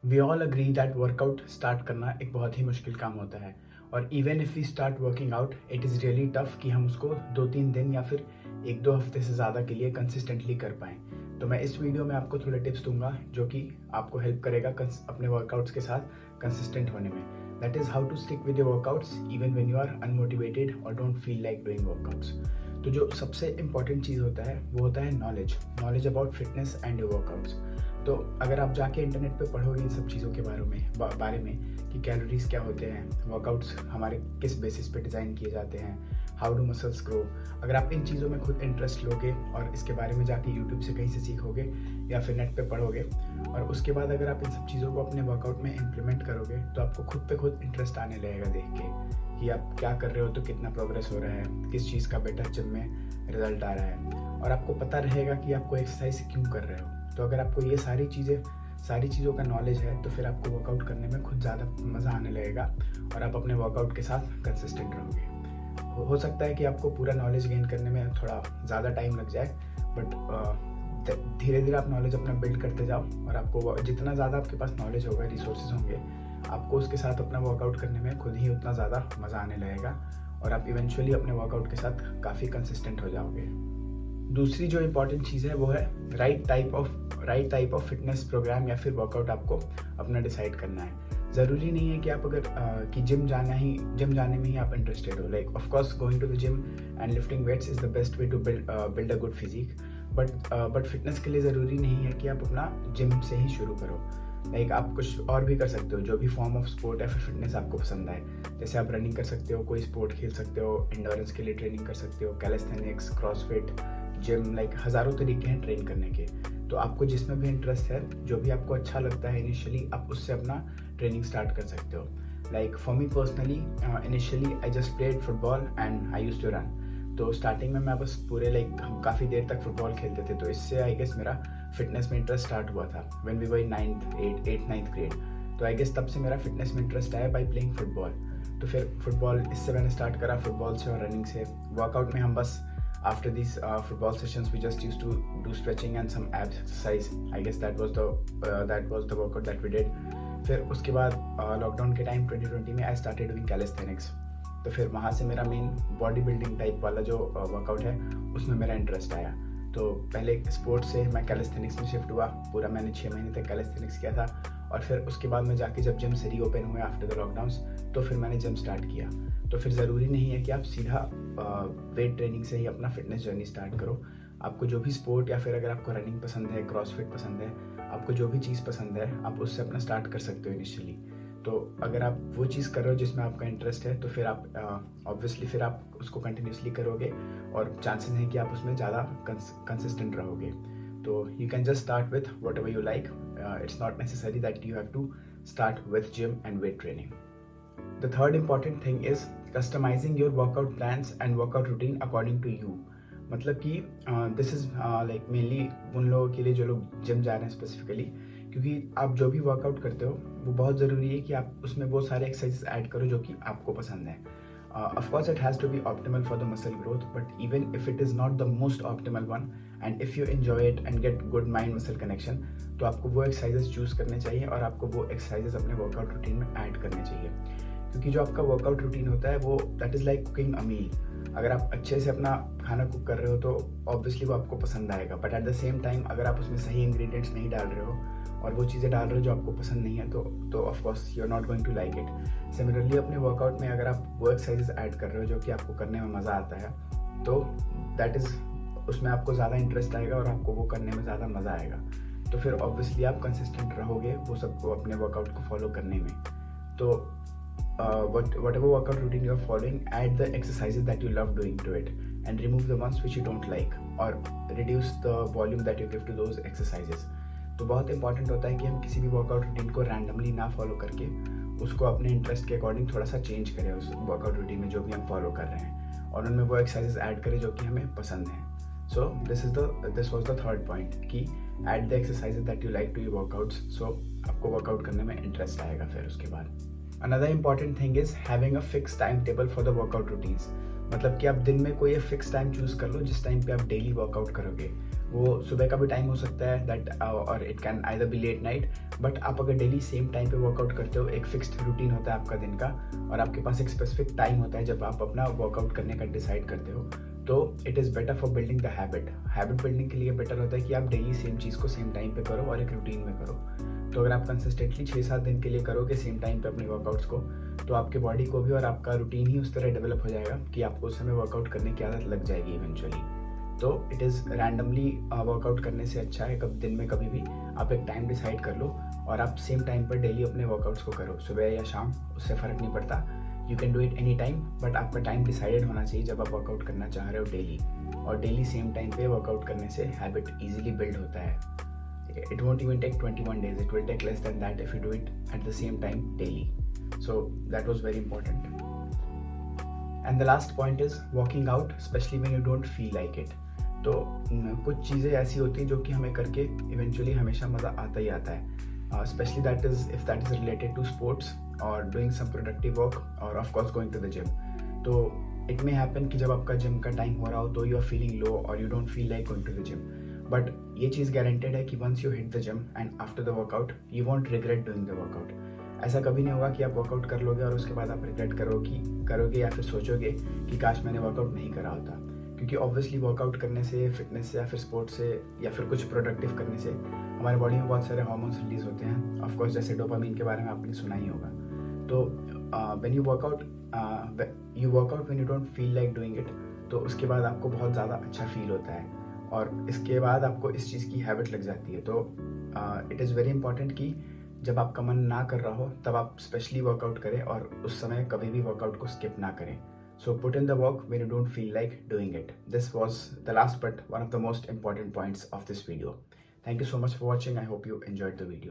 We all agree that workout start करना एक बहुत ही मुश्किल काम होता है और even if we start working out it is really tough कि हम उसको 2-3 दिन या फिर 1-2 हफ्ते से ज़्यादा के लिए कंसिस्टेंटली कर पाएँ। तो मैं इस वीडियो में आपको थोड़े टिप्स दूंगा जो कि आपको हेल्प करेगा अपने वर्कआउट्स के साथ कंसिस्टेंट होने में। That is how to stick with your workouts even when you are unmotivated और don't feel like doing workouts. तो जो सबसे इम्पॉर्टेंट चीज़ होता है वो होता है knowledge about fitness and your workouts. तो अगर आप जाके इंटरनेट पे पढ़ोगे इन सब चीज़ों के बारे में कि कैलोरीज क्या होते हैं, वर्कआउट्स हमारे किस बेसिस पे डिज़ाइन किए जाते हैं, हाउ डू मसल्स ग्रो, अगर आप इन चीज़ों में खुद इंटरेस्ट लोगे और इसके बारे में जाके यूट्यूब से कहीं से सीखोगे या फिर नेट पे पढ़ोगे और उसके बाद अगर आप इन सब चीज़ों को अपने वर्कआउट में इम्प्लीमेंट करोगे तो आपको खुद पे खुद इंटरेस्ट आने लगेगा देख के कि आप क्या कर रहे हो, तो कितना प्रोग्रेस हो रहा है, किस चीज़ का बेटर जिम में रिजल्ट आ रहा है और आपको पता रहेगा कि आपको एक्सरसाइज क्यों कर रहे हो। तो अगर आपको ये सारी चीज़ों का नॉलेज है तो फिर आपको वर्कआउट करने में खुद ज़्यादा मज़ा आने लगेगा और आप अपने वर्कआउट के साथ कंसिस्टेंट रहोगे। हो सकता है कि आपको पूरा नॉलेज गेन करने में थोड़ा ज़्यादा टाइम लग जाए, बट धीरे धीरे आप नॉलेज अपना बिल्ड करते जाओ और आपको जितना ज़्यादा आपके पास नॉलेज होगा, रिसोर्सेज होंगे, आपको उसके साथ अपना वर्कआउट करने में खुद ही उतना ज़्यादा मज़ा आने लगेगा और आप इवेंचुअली अपने वर्कआउट के साथ काफ़ी कंसिस्टेंट हो जाओगे। दूसरी जो इम्पॉर्टेंट चीज़ है वो है right type of fitness program या फिर वर्कआउट आपको अपना डिसाइड करना है। ज़रूरी नहीं है कि आप अगर कि जिम जाने में ही आप इंटरेस्टेड हो। Like of course going to the gym and lifting weights is the best way to build a good physique, but fitness के लिए ज़रूरी नहीं है कि आप अपना जिम से ही शुरू करो। लाइक आप कुछ और भी कर सकते हो, जो भी फॉर्म ऑफ स्पोर्ट या फिर फिटनेस आपको पसंद आए। जैसे आप रनिंग कर सकते हो, कोई स्पोर्ट खेल सकते हो, इंडोरेंस के लिए ट्रेनिंग कर सकते हो, कैलिस्थेनिक्स, क्रॉसफिट, जिम, लाइक हज़ारों तरीके हैं ट्रेन करने के। तो आपको जिसमें भी इंटरेस्ट है, जो भी आपको अच्छा लगता है इनिशियली, आप उससे अपना ट्रेनिंग स्टार्ट कर सकते हो। Like for me personally initially I just played football and I used to run. तो स्टार्टिंग में मैं बस हम काफ़ी देर तक फुटबॉल खेलते थे, तो इससे आई गेस मेरा फिटनेस में इंटरेस्ट स्टार्ट हुआ था when we were in 9th grade. तो आई गेस तब से मेरा फिटनेस में इंटरेस्ट आया बाई प्लेइंग फुटबॉल। तो फिर फुटबॉल इससे मैंने स्टार्ट करा, फुटबॉल से और रनिंग से। वर्कआउट में हम बस after these football sessions we just used to do stretching and some abs exercise. I guess that was the workout that we did. फिर उसके बाद लॉकडाउन के टाइम 2020 में आई स्टार्टेड डूइंग कैलिस्थेनिक्स। तो फिर वहाँ से मेरा मेन बॉडी बिल्डिंग टाइप वाला जो वर्कआउट है उसमें मेरा इंटरेस्ट आया। तो पहले स्पोर्ट्स से मैं कैलिस्थेनिक्स में शिफ्ट हुआ, पूरा मैंने 6 महीने तक कैलिस्थेनिक्स किया था और फिर उसके बाद में जाके जब जिम से रीओपन हुए आफ्टर द लॉकडाउन्स तो फिर मैंने जिम स्टार्ट किया। तो फिर ज़रूरी नहीं है कि आप सीधा वेट ट्रेनिंग से ही अपना फिटनेस जर्नी स्टार्ट करो। आपको जो भी स्पोर्ट या फिर अगर आपको रनिंग पसंद है, क्रॉसफिट पसंद है, आपको जो भी चीज़ पसंद है आप उससे अपना स्टार्ट कर सकते हो इनिशियली। तो अगर आप वो चीज़ कर रहे हो जिसमें आपका इंटरेस्ट है तो फिर आप ऑब्वियसली फिर आप उसको कंटिन्यूसली करोगे और चांसेस हैं कि आप उसमें ज़्यादा कंसिस्टेंट रहोगे। तो you can just start with whatever you like. It's not necessary that you have to start with gym and weight training. The third important thing is customizing your workout plans and workout routine according to you. मतलब कि this is like mainly उन लोगों के लिए जो लोग gym जा रहे हैं स्पेसिफिकली, क्योंकि आप जो भी वर्कआउट करते हो वो बहुत ज़रूरी है कि आप उसमें वो सारे एक्सरसाइजेस ऐड करो जो कि आपको पसंद है। Of course it has to be optimal for the muscle growth, but even if it is not the most optimal one and if you enjoy it and get good mind muscle connection, तो आपको वो exercises choose करने चाहिए और आपको वो exercises अपने workout routine में ऐड करने चाहिए। क्योंकि जो आपका वर्कआउट रूटीन होता है वो दैट इज़ लाइक कुकिंग अ मील। अगर आप अच्छे से अपना खाना कुक कर रहे हो तो ऑब्वियसली वो आपको पसंद आएगा, but at the same time अगर आप उसमें सही इंग्रेडिएंट्स नहीं डाल रहे हो और वो चीज़ें डाल रहे हो जो आपको पसंद नहीं है तो of course you are not going to like it. Similarly अपने वर्कआउट में अगर आप वो एक्सरसाइजेस ऐड कर रहे हो जो कि आपको करने में मज़ा आता है तो दैट इज़ उसमें आपको ज़्यादा इंटरेस्ट आएगा और आपको वो करने में ज़्यादा मज़ा आएगा। तो फिर ऑब्वियसली आप कंसिस्टेंट रहोगे वो सबको अपने वर्कआउट को फॉलो करने में। तो whatever workout routine you are following, add the exercises that you love doing to it and remove the ones which you don't like or reduce the volume that you give to those exercises. तो बहुत important होता है कि हम किसी भी workout routine को randomly ना फॉलो करके उसको अपने इंटरेस्ट के अकॉर्डिंग थोड़ा सा चेंज करें उस वर्कआउट रूटीन में जो भी हम फॉलो कर रहे हैं और उनमें वो एक्सरसाइजेस ऐड करें जो कि हमें पसंद हैं। So this was the third point कि add the exercises that you like to your workouts, so आपको वर्कआउट करने में इंटरेस्ट आएगा फिर उसके बाद। Another important thing is having a fixed timetable for the workout routines. मतलब कि आप दिन में कोई फिक्स टाइम चूज़ कर लो जिस टाइम पे आप डेली वर्कआउट करोगे। वो सुबह का भी टाइम हो सकता है दैट और it can either be late night. But आप अगर डेली सेम टाइम पे वर्कआउट करते हो, एक फिक्स्ड रूटीन होता है आपका दिन का और आपके पास एक स्पेसिफिक टाइम होता है जब आप अपना वर्कआउट करने का डिसाइड करते हो, तो it is better for building the habit. Habit building के लिए बेटर होता है कि आप डेली सेम चीज़ को सेम टाइम पे करो और एक रूटीन में करो। तो अगर आप कंसिस्टेंटली 6-7 दिन के लिए करोगे सेम टाइम पे अपने वर्कआउट्स को, तो आपके बॉडी को भी और आपका रूटीन ही उस तरह डेवलप हो जाएगा कि आपको उस समय वर्कआउट करने की आदत लग जाएगी इवेंचुअली। तो इट इज़ रैंडमली वर्कआउट करने से अच्छा है कब दिन में कभी भी आप एक टाइम डिसाइड कर लो और आप सेम टाइम पर डेली अपने वर्कआउट्स को करो, सुबह या शाम, उससे फ़र्क नहीं पड़ता। You can do it any time, but आपका टाइम डिसाइडेड होना चाहिए जब आप वर्कआउट करना चाह रहे हो डेली। और डेली सेम टाइम पे वर्कआउट करने से हैबिट ईजिली बिल्ड होता है। It won't even take 21 days, it will take less than that if you do it at the same time daily. So that was very important. And the last point is walking out, especially when you don't feel like it. तो कुछ चीज़ें ऐसी होती हैं जो कि हमें करके इवेंचुअली हमेशा मज़ा आता ही आता है, specially that is if that is related to sports और डूइंग सम प्रोडक्टिव वर्क और of course going to the gym. तो इट मे हैपन कि जब आपका जिम का टाइम हो रहा हो तो यू आर फीलिंग लो और you don't feel like going to the gym, but ये चीज़ गारंटेड है कि once you hit the gym and after the workout you won't regret doing the workout. ऐसा कभी नहीं होगा कि आप वर्कआउट कर लोगे और उसके बाद आप रिग्रेट करोगे या फिर सोचोगे कि काश मैंने वर्कआउट नहीं करा होता, क्योंकि ऑब्वियसली वर्कआउट करने से, फिटनेस से या फिर स्पोर्ट्स से या फिर कुछ प्रोडक्टिव करने से हमारे बॉडी में बहुत सारे हार्मोन्स रिलीज होते हैं। ऑफकोर्स जैसे डोपामिन के बारे में आपने सुना ही होगा। तो when you workout when you don't feel like doing it, तो उसके बाद आपको बहुत ज़्यादा अच्छा फील होता है और इसके बाद आपको इस चीज़ की हैबिट लग जाती है। तो इट इज़ वेरी इंपॉर्टेंट कि जब आपका मन ना कर रहा हो तब आप स्पेशली वर्कआउट करें और उस समय कभी भी वर्कआउट को स्किप ना करें। So put in the work when you don't feel like doing it. This was the last but one of the most important points of this video. Thank you so much for watching. I hope you enjoyed the video.